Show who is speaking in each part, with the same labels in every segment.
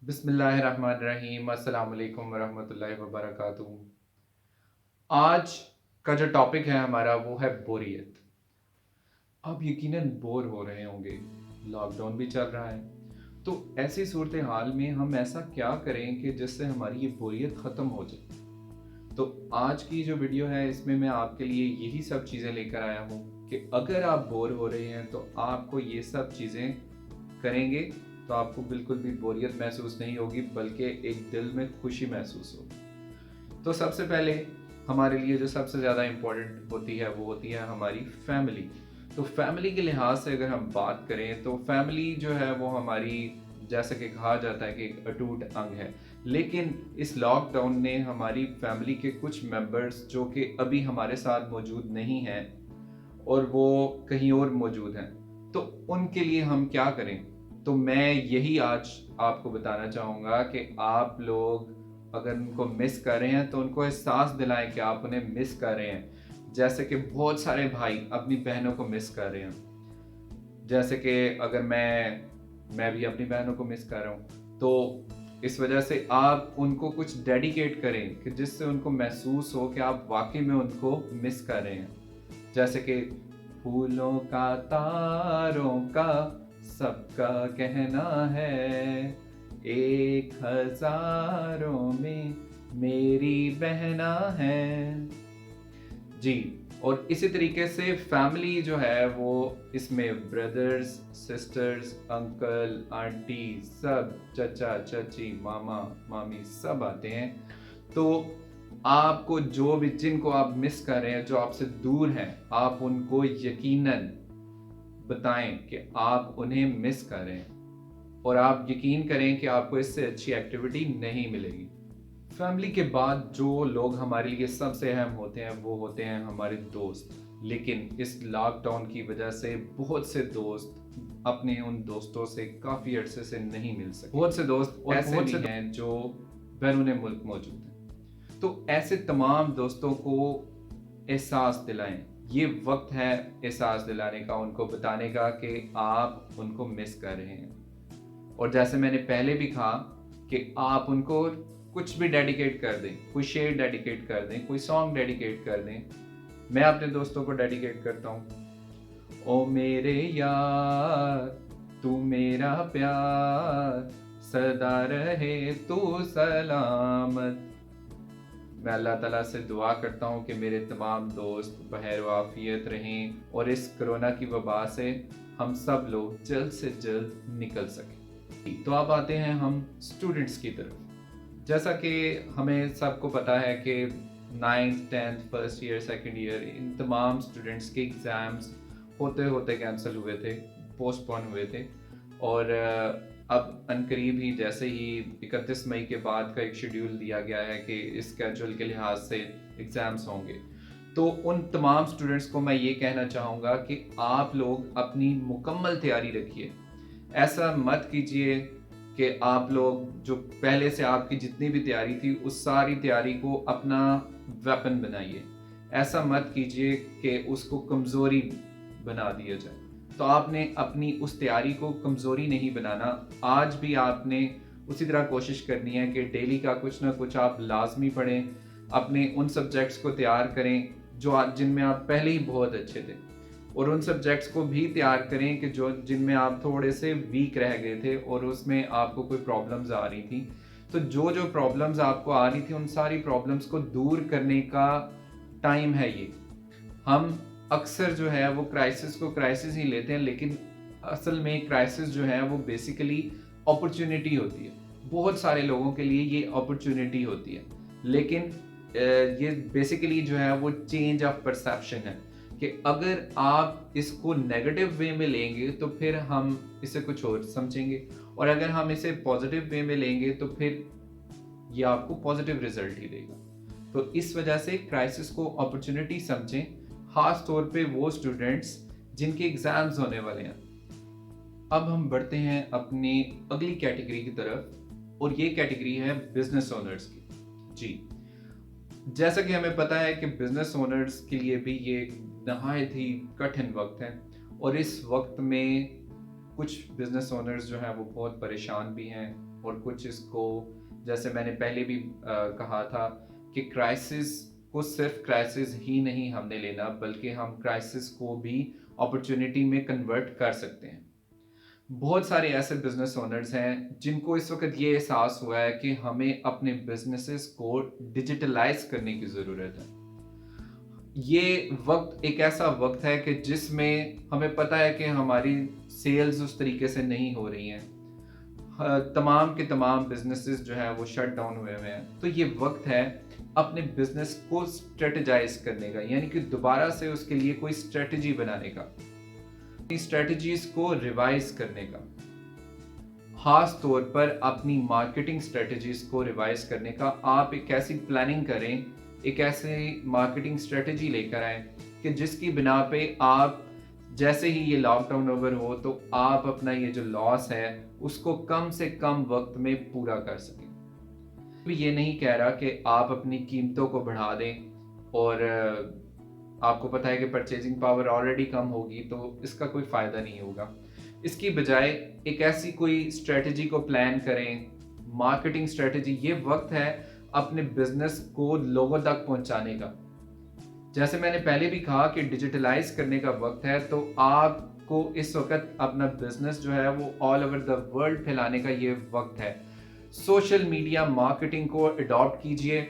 Speaker 1: बिस्मिल्लाहिर्रहमानिर्रहीम। अस्सलाम वालेकुम वरहमतुल्लाहि वबरकातुहू। आज का जो टॉपिक है हमारा वो है बोरियत। आप यकीनन बोर हो रहे होंगे, लॉकडाउन भी चल रहा है, तो ऐसी सूरत हाल में हम ऐसा क्या करें कि जिससे हमारी ये बोरियत ख़त्म हो जाए। तो आज की जो वीडियो है इसमें मैं आपके लिए यही सब चीज़ें लेकर आया हूँ कि अगर आप बोर हो रहे हैं तो आपको ये सब चीज़ें करेंगे तो आपको बिल्कुल भी बोरियत महसूस नहीं होगी, बल्कि एक दिल में खुशी महसूस होगी। तो सबसे पहले हमारे लिए जो सबसे ज़्यादा इम्पोर्टेंट होती है वो होती है हमारी फैमिली। तो फैमिली के लिहाज से अगर हम बात करें तो फैमिली जो है वो हमारी, जैसा कि कहा जाता है कि एक अटूट अंग है। लेकिन इस लॉकडाउन ने हमारी फैमिली के कुछ मेंबर्स जो कि अभी हमारे साथ मौजूद नहीं हैं और वो कहीं और मौजूद हैं, तो उनके लिए हम क्या करें। तो मैं यही आज आपको बताना चाहूँगा कि आप लोग अगर उनको मिस कर रहे हैं तो उनको एहसास दिलाएं कि आप उन्हें मिस कर रहे हैं। जैसे कि बहुत सारे भाई अपनी बहनों को मिस कर रहे हैं, जैसे कि अगर मैं भी अपनी बहनों को मिस कर रहा हूँ, तो इस वजह से आप उनको कुछ डेडिकेट करें कि जिससे उनको महसूस हो कि आप वाकई में उनको मिस कर रहे हैं। जैसे कि फूलों का तारों का सबका कहना है, एक हजारों में मेरी बहना है। जी। और इसी तरीके से फैमिली जो है वो इसमें ब्रदर्स, सिस्टर्स, अंकल, आंटी, सब चचा, चाची, मामा, मामी सब आते हैं। तो आपको जो भी, जिनको आप मिस कर रहे हैं, जो आपसे दूर हैं, आप उनको यकीनन बताएं कि आप उन्हें मिस कर रहे हैं और आप यकीन करें कि आपको इससे अच्छी एक्टिविटी नहीं मिलेगी। फैमिली के बाद जो लोग हमारे लिए सबसे अहम होते हैं वो होते हैं हमारे दोस्त। लेकिन इस लॉकडाउन की वजह से बहुत से दोस्त अपने उन दोस्तों से काफ़ी अरसे से नहीं मिल सके। बहुत से दोस्त और ऐसे भी हैं जो बैरून मुल्क मौजूद हैं। तो ऐसे तमाम दोस्तों को एहसास दिलाएं। ये वक्त है एहसास दिलाने का, उनको बताने का कि आप उनको मिस कर रहे हैं। और जैसे मैंने पहले भी कहा कि आप उनको कुछ भी डेडिकेट कर दें, कोई शेर डेडिकेट कर दें, कोई सॉन्ग डेडिकेट कर दें। मैं अपने दोस्तों को डेडिकेट करता हूँ। ओ मेरे यार, तू मेरा प्यार, सदा रहे तू सलामत। मैं अल्लाह ताला से दुआ करता हूँ कि मेरे तमाम दोस्त बहर आफियत रहें और इस कोरोना की वबा से हम सब लोग जल्द से जल्द निकल सकें। तो अब आते हैं हम स्टूडेंट्स की तरफ। जैसा कि हमें सबको पता है कि 9th 10th first year second year in तमाम स्टूडेंट्स के एग्ज़ाम्स होते होते कैंसिल हुए थे, पोस्टपोन हुए थे। और अब अनकरीब ही जैसे ही 31 मई के बाद का एक शेड्यूल दिया गया है कि इस स्केड्यूल के लिहाज से एग्ज़ाम्स होंगे, तो उन तमाम स्टूडेंट्स को मैं ये कहना चाहूँगा कि आप लोग अपनी मुकम्मल तैयारी रखिए। ऐसा मत कीजिए कि आप लोग जो पहले से आपकी जितनी भी तैयारी थी उस सारी तैयारी को अपना वेपन बनाइए। ऐसा मत कीजिए कि उसको कमज़ोरी बना दिया जाए। तो आपने अपनी उस तैयारी को कमज़ोरी नहीं बनाना। आज भी आपने उसी तरह कोशिश करनी है कि डेली का कुछ ना कुछ आप लाजमी पढ़ें। अपने उन सब्जेक्ट्स को तैयार करें जो जिनमें आप पहले ही बहुत अच्छे थे, और उन सब्जेक्ट्स को भी तैयार करें कि जो जिनमें आप थोड़े से वीक रह गए थे और उसमें आपको कोई प्रॉब्लम्स आ रही थी। तो जो जो प्रॉब्लम्स आपको आ रही थी उन सारी प्रॉब्लम्स को दूर करने का टाइम है ये। हम अक्सर जो है वो क्राइसिस को क्राइसिस ही लेते हैं, लेकिन असल में क्राइसिस जो है वो बेसिकली अपॉर्चुनिटी होती है। बहुत सारे लोगों के लिए ये अपॉर्चुनिटी होती है, लेकिन ये बेसिकली जो है वो चेंज ऑफ परसेप्शन है कि अगर आप इसको नेगेटिव वे में लेंगे तो फिर हम इसे कुछ और समझेंगे, और अगर हम इसे पॉजिटिव वे में लेंगे तो फिर ये आपको पॉजिटिव रिजल्ट ही देगा। तो इस वजह से क्राइसिस को अपॉर्चुनिटी समझें, खास तौर पे वो स्टूडेंट्स जिनके एग्जाम्स होने वाले हैं। अब हम बढ़ते हैं अपनी अगली कैटेगरी की तरफ, और ये कैटेगरी है बिजनेस ओनर्स की। जी, जैसा कि हमें पता है कि बिजनेस ओनर्स के लिए भी ये नहायत ही कठिन वक्त है, और इस वक्त में کچھ بزنس اونرز جو ہیں وہ بہت پریشان بھی ہیں، اور کچھ اس کو، جیسے میں نے پہلے بھی کہا تھا کہ کرائسس کو صرف کرائسس ہی نہیں ہم نے لینا، بلکہ ہم کرائسس کو بھی اپرچونٹی میں کنورٹ کر سکتے ہیں۔ بہت سارے ایسے بزنس اونرز ہیں جن کو اس وقت یہ احساس ہوا ہے کہ ہمیں اپنے بزنسز کو ڈیجیٹلائز کرنے کی ضرورت ہے۔ یہ وقت ایک ایسا وقت ہے کہ جس میں ہمیں پتہ ہے کہ ہماری سیلز اس طریقے سے نہیں ہو رہی ہیں، تمام کے تمام بزنسز جو ہیں وہ شٹ ڈاؤن ہوئے ہیں۔ تو یہ وقت ہے اپنے بزنس کو اسٹریٹجائز کرنے کا، یعنی کہ دوبارہ سے اس کے لیے کوئی اسٹریٹجی بنانے کا، اسٹریٹجیز کو ریوائز کرنے کا، خاص طور پر اپنی مارکیٹنگ اسٹریٹجیز کو ریوائز کرنے کا۔ آپ ایک ایسی پلاننگ کریں، ایک ایسی مارکیٹنگ اسٹریٹجی لے کر آئیں کہ جس کی بنا پہ آپ جیسے ہی یہ لاک ڈاؤن اوور ہو تو آپ اپنا یہ جو لاس ہے اس کو کم سے کم وقت میں پورا کر سکیں۔ یہ نہیں کہہ رہا کہ آپ اپنی قیمتوں کو بڑھا دیں، اور آپ کو پتہ ہے کہ پرچیزنگ پاور آلریڈی کم ہوگی تو اس کا کوئی فائدہ نہیں ہوگا۔ اس کی بجائے ایک ایسی کوئی اسٹریٹجی کو پلان کریں، مارکیٹنگ اسٹریٹجی۔ یہ وقت ہے اپنے بزنس کو لوگوں تک پہنچانے کا۔ جیسے میں نے پہلے بھی کہا کہ ڈیجیٹلائز کرنے کا وقت ہے، تو آپ کو اس وقت اپنا بزنس جو ہے وہ آل اوور دا ورلڈ پھیلانے کا یہ وقت ہے۔ سوشل میڈیا مارکیٹنگ کو اڈاپٹ کیجئے۔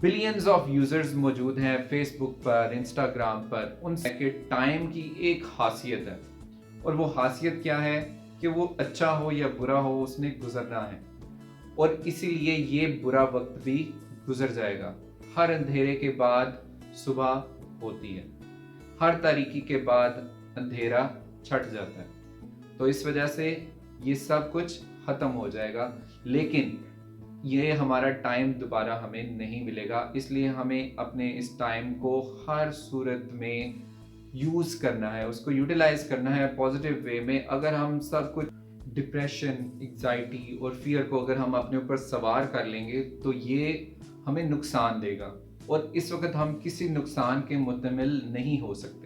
Speaker 1: بلینز آف یوزرز موجود ہیں فیس بک پر، انسٹاگرام پر۔ ان کے ٹائم کی ایک خاصیت ہے، اور وہ خاصیت کیا ہے کہ وہ اچھا ہو یا برا ہو اس نے گزرنا ہے، اور اسی لیے یہ برا وقت بھی گزر جائے گا۔ ہر اندھیرے کے بعد صبح ہوتی ہے، ہر تاریکی کے بعد اندھیرا چھٹ جاتا ہے۔ تو اس وجہ سے یہ سب کچھ ختم ہو جائے گا، لیکن یہ ہمارا ٹائم دوبارہ ہمیں نہیں ملے گا۔ اس لیے ہمیں اپنے اس ٹائم کو ہر صورت میں یوز کرنا ہے، اس کو یوٹیلائز کرنا ہے پازیٹیو وے میں۔ اگر ہم سب کچھ ڈپریشن، انگزائٹی اور فیئر کو اگر ہم اپنے اوپر سوار کر لیں گے تو یہ ہمیں نقصان دے گا، اور اس وقت ہم کسی نقصان کے محتمل نہیں ہو سکتے۔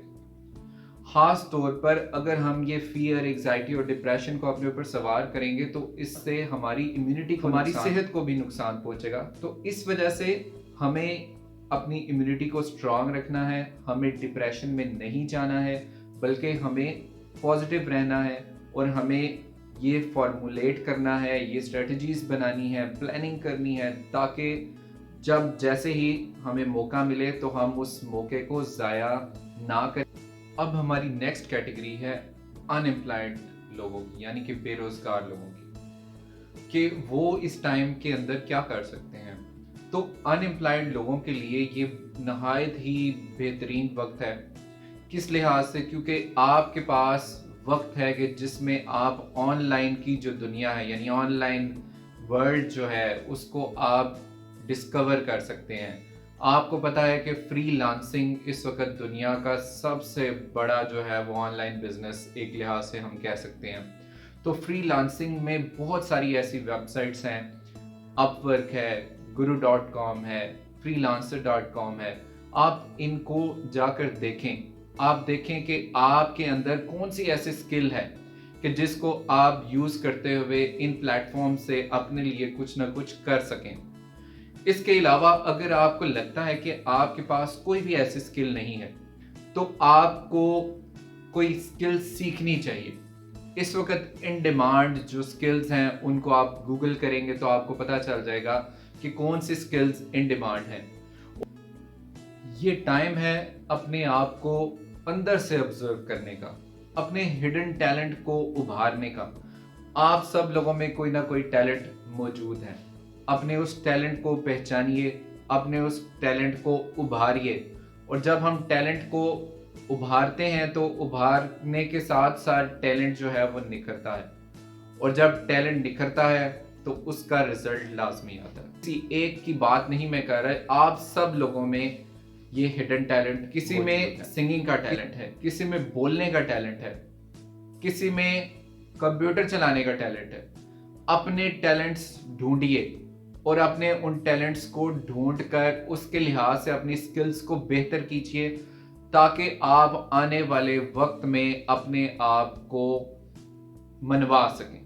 Speaker 1: خاص طور پر اگر ہم یہ فیئر، انگزائٹی اور ڈپریشن کو اپنے اوپر سوار کریں گے تو اس سے ہماری امیونٹی کو، ہماری صحت کو بھی نقصان پہنچے گا۔ تو اس وجہ سے ہمیں اپنی امیونٹی کو اسٹرانگ رکھنا ہے، ہمیں ڈپریشن میں نہیں جانا ہے، بلکہ ہمیں پازیٹیو رہنا ہے، اور ہمیں یہ فارمولیٹ کرنا ہے، یہ اسٹریٹجیز بنانی ہے، پلاننگ کرنی ہے، تاکہ جب جیسے ہی ہمیں موقع ملے تو ہم اس موقع کو ضائع نہ کریں۔ اب ہماری نیکسٹ کیٹیگری ہے ان امپلائڈ لوگوں کی، یعنی کہ بے روزگار لوگوں کی، کہ وہ اس ٹائم کے اندر کیا کر سکتے ہیں۔ تو ان امپلائڈ لوگوں کے لیے یہ نہایت ہی بہترین وقت ہے۔ کس لحاظ سے؟ کیونکہ آپ کے پاس وقت ہے کہ جس میں آپ آن لائن کی جو دنیا ہے، یعنی آن لائن ورلڈ جو ہے اس کو آپ ڈسکور کر سکتے ہیں۔ آپ کو پتا ہے کہ فری لانسنگ اس وقت دنیا کا سب سے بڑا جو ہے وہ آن لائن بزنس ایک لحاظ سے ہم کہہ سکتے ہیں۔ تو فری لانسنگ میں بہت ساری ایسی ویب سائٹس ہیں، اپ ورک ہے، guru.com ہے، freelancer.com ہے۔ آپ ان کو جا کر دیکھیں، آپ دیکھیں کہ آپ کے اندر کون سی ایسی سکل ہے کہ جس کو آپ یوز کرتے ہوئے ان پلیٹ فارم سے اپنے لیے کچھ نہ کچھ کر سکیں۔ اس کے علاوہ اگر آپ کو لگتا ہے کہ آپ کے پاس کوئی بھی ایسی سکل نہیں ہے تو آپ کو کوئی سکل سیکھنی چاہیے۔ اس وقت ان ڈیمانڈ جو سکلز ہیں ان کو آپ گوگل کریں گے تو آپ کو پتہ چل جائے گا کہ کون سی سکلز ان ڈیمانڈ ہیں۔ یہ ٹائم ہے اپنے آپ کو اندر سے آبزرو کرنے کا، اپنے ہڈن ٹیلنٹ کو ابھارنے کا۔ آپ سب لوگوں میں کوئی نہ کوئی ٹیلنٹ موجود ہے، اپنے اس ٹیلنٹ کو پہچانیے، اپنے اس ٹیلنٹ کو ابھاریے۔ اور جب ہم ٹیلنٹ کو ابھارتے ہیں تو ابھارنے کے ساتھ ساتھ ٹیلنٹ جو ہے وہ نکھرتا ہے، اور جب ٹیلنٹ نکھرتا ہے تو اس کا رزلٹ لازمی آتا ہے۔ کسی ایک کی بات نہیں میں کہہ رہا، آپ سب لوگوں میں یہ ہڈن ٹیلنٹ، کسی میں سنگنگ کا ٹیلنٹ ہے، کسی میں بولنے کا ٹیلنٹ ہے، کسی میں کمپیوٹر چلانے کا ٹیلنٹ ہے۔ اپنے ٹیلنٹس ڈھونڈیے، اور اپنے ان ٹیلنٹس کو ڈھونڈ کر اس کے لحاظ سے اپنی سکلز کو بہتر کیجیے، تاکہ آپ آنے والے وقت میں اپنے آپ کو منوا سکیں.